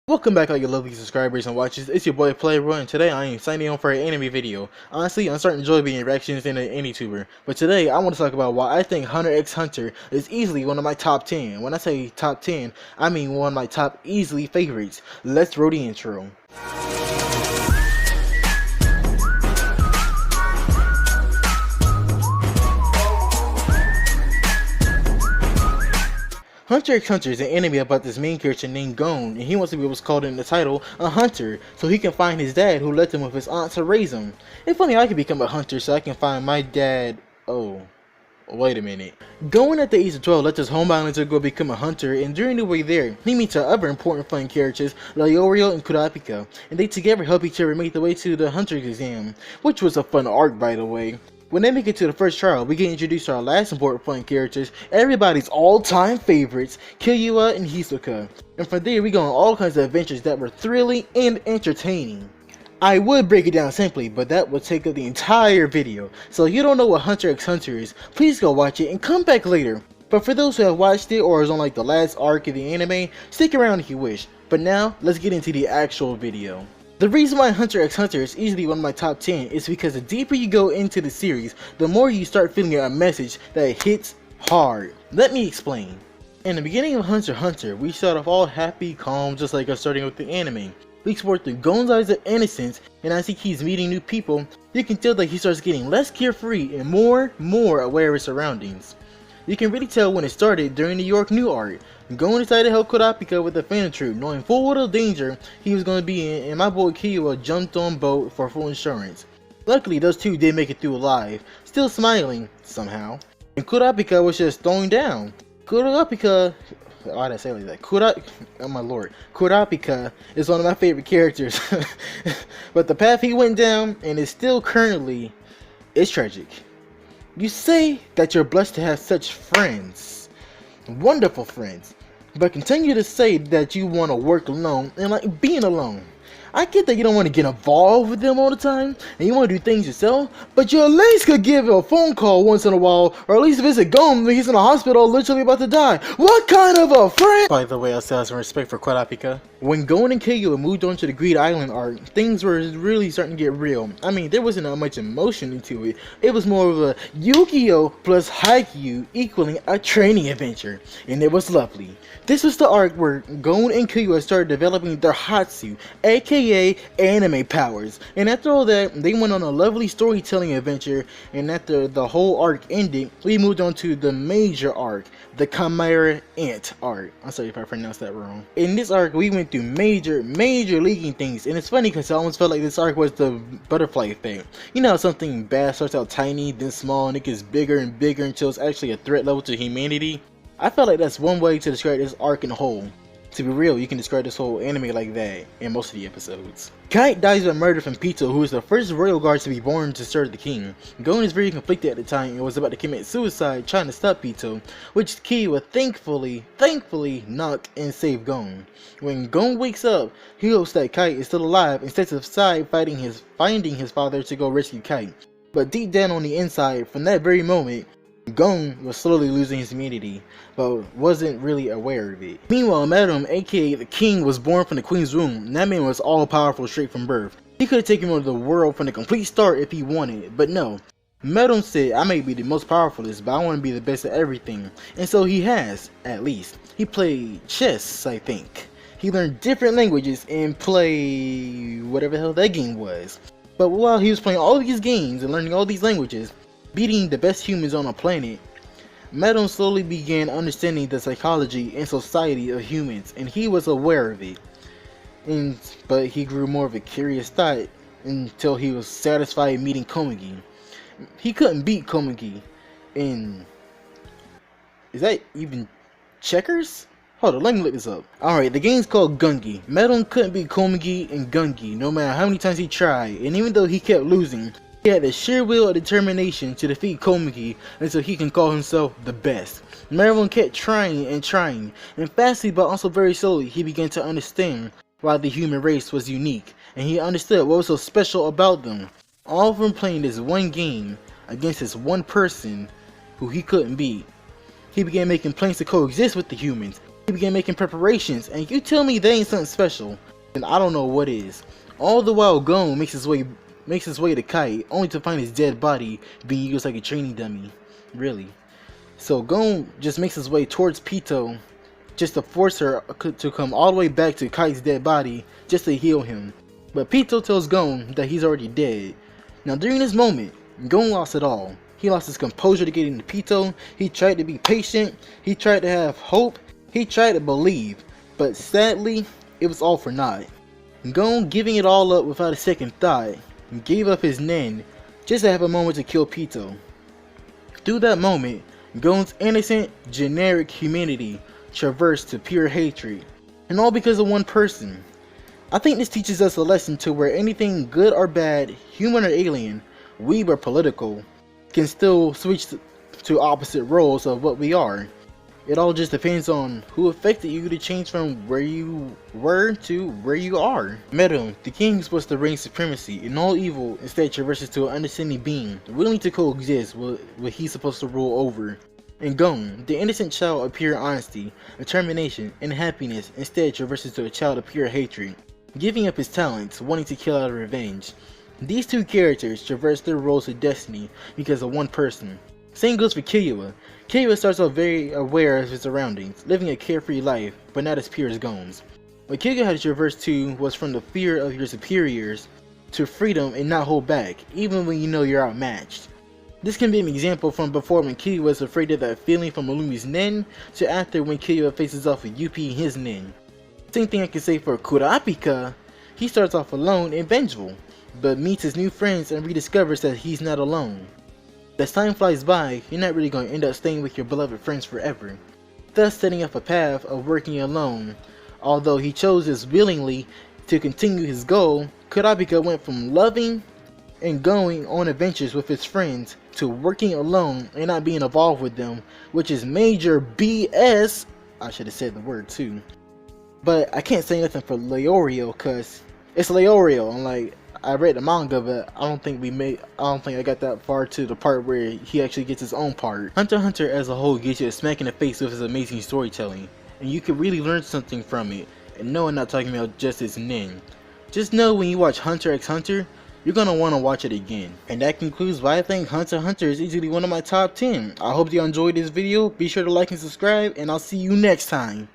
Welcome back all you lovely subscribers and watchers, it's your boy Playboy, and today I am signing on for an anime video. Honestly, I'm starting to enjoy being reactions in an AnyTuber, but today I want to talk about why I think Hunter x Hunter is easily one of my top 10. When I say top 10, I mean one of my top easily favorites. Let's roll the intro. Hunter x Hunter is an anime about this main character named Gon, and he wants to be what's called in the title a hunter, so he can find his dad who left him with his aunt to raise him. If funny, I could become a hunter so I can find my dad. Oh, wait a minute. Gon at the age of 12 left his home island to go become a hunter, and during the way there, he meets other important fun characters like Leorio and Kurapika, and they together help each other make the way to the hunter's exam, which was a fun arc by the way. When they make it to the first trial, we get introduced to our last important fun characters, everybody's all-time favorites, Killua and Hisoka. And from there, we go on all kinds of adventures that were thrilling and entertaining. I would break it down simply, but that would take up the entire video. So if you don't know what Hunter x Hunter is, please go watch it and come back later. But for those who have watched it or is on like the last arc of the anime, stick around if you wish. But now, let's get into the actual video. The reason why Hunter x Hunter is easily one of my top 10 is because the deeper you go into the series, the more you start feeling a message that hits hard. Let me explain. In the beginning of Hunter x Hunter, we start off all happy, calm, just like us starting with the anime. We explore through Gon's eyes of innocence, and as he keeps meeting new people, you can tell that he starts getting less carefree and more aware of his surroundings. You can really tell when it started during the York New arc. Gon decided to help Kurapika with the Phantom Troop, knowing full well the danger he was going to be in, and my boy Killua jumped on boat for full insurance. Luckily, those two did make it through alive, still smiling, somehow. And Kurapika was just thrown down. Kurapika... why did I say it like that? Oh my lord. Kurapika is one of my favorite characters. But the path he went down, and is still currently, is tragic. You say that you're blessed to have such friends, wonderful friends, but continue to say that you want to work alone and like being alone. I get that you don't want to get involved with them all the time and you want to do things yourself, but you at least could give a phone call once in a while, or at least visit Gon when he's in the hospital literally about to die. What kind of a friend? By the way, I still have some respect for Kurapika. When Gon and Killua moved on to the Greed Island arc, things were really starting to get real. I mean, there wasn't that much emotion into it. It was more of a Yu-Gi-Oh! Plus Haikyuu equaling a training adventure, and it was lovely. This was the arc where Gon and Killua started developing their Hatsu, aka anime powers, and after all that, they went on a lovely storytelling adventure, and after the whole arc ended, we moved on to the major arc, the Chimera Ant arc. I'm sorry if I pronounced that wrong. In this arc, we went through major leaking things, and it's funny because I almost felt like this arc was the butterfly effect. You know how something bad starts out tiny, then small, and it gets bigger and bigger until it's actually a threat level to humanity? I felt like that's one way to describe this arc in a whole. To be real, you can describe this whole anime like that in most of the episodes. Kite dies by murder from Pito, who is the first royal guard to be born to serve the king. Gon is very conflicted at the time and was about to commit suicide trying to stop Pito, which Killua thankfully knocked and saved Gon. When Gon wakes up, he hopes that Kite is still alive and sets aside finding his father to go rescue Kite. But deep down on the inside, from that very moment, Gon was slowly losing his immunity, but wasn't really aware of it. Meanwhile, Madam, aka the king, was born from the queen's womb, and that man was all powerful straight from birth. He could have taken over the world from the complete start if he wanted, but no. Madam said, I may be the most powerfulest, but I want to be the best at everything. And so he has, at least. He played chess, I think. He learned different languages and played whatever the hell that game was. But while he was playing all these games and learning all these languages, beating the best humans on a planet, Madam slowly began understanding the psychology and society of humans, and he was aware of it. But he grew more of a curious thought until he was satisfied meeting Komugi. He couldn't beat Komugi in... is that even checkers? Hold on, let me look this up. Alright, the game's called Gungi. Madam couldn't beat Komugi in Gungi no matter how many times he tried, and even though he kept losing, he had the sheer will and determination to defeat Komugi until he can call himself the best. Marilyn kept trying, and fastly but also very slowly he began to understand why the human race was unique, and he understood what was so special about them. All from playing this one game against this one person who he couldn't beat. He began making plans to coexist with the humans, He began making preparations, and you tell me they ain't something special, then I don't know what is. All the while Gon makes his way to Kite, only to find his dead body being used like a training dummy. Really. So Gon just makes his way towards Pitou, just to force her to come all the way back to Kite's dead body, just to heal him. But Pitou tells Gon that he's already dead. Now during this moment, Gon lost it all. He lost his composure to get into Pitou, he tried to be patient, he tried to have hope, he tried to believe, but sadly, it was all for naught. Gon giving it all up without a second thought, gave up his Nen, just to have a moment to kill Pitou. Through that moment, Gon's innocent, generic humanity traversed to pure hatred, and all because of one person. I think this teaches us a lesson to where anything good or bad, human or alien, weeb or political, can still switch to opposite roles of what we are. It all just depends on who affected you to change from where you were to where you are. Meru, the king, is supposed to reign supremacy, and all evil instead traverses to an understanding being, willing to coexist with what he's supposed to rule over. And Gon, the innocent child of pure honesty, determination, and happiness, instead traverses to a child of pure hatred, giving up his talents, wanting to kill out of revenge. These two characters traverse their roles of destiny because of one person. Same goes for Killua. Killua starts off very aware of his surroundings, living a carefree life, but not as pure as Gon's. What Killua had to traverse to was from the fear of your superiors to freedom and not hold back, even when you know you're outmatched. This can be an example from before when Killua was afraid of that feeling from Melumi's Nen, to after when Killua faces off with Youpi and his Nen. Same thing I can say for Kurapika. He starts off alone and vengeful, but meets his new friends and rediscovers that he's not alone. As time flies by, you're not really going to end up staying with your beloved friends forever, thus setting up a path of working alone. Although he chose this willingly to continue his goal, Kurapika went from loving and going on adventures with his friends to working alone and not being involved with them, which is major BS. I should have said the word too. But I can't say nothing for Leorio cause it's Leorio, and like, I read the manga, but I don't think I got that far to the part where he actually gets his own part. Hunter x Hunter as a whole gets you a smack in the face with his amazing storytelling, and you can really learn something from it. And no, I'm not talking about just his Nen. Just know when you watch Hunter x Hunter, you're gonna want to watch it again. And that concludes why I think Hunter x Hunter is easily one of my top 10. I hope you enjoyed this video. Be sure to like and subscribe, and I'll see you next time.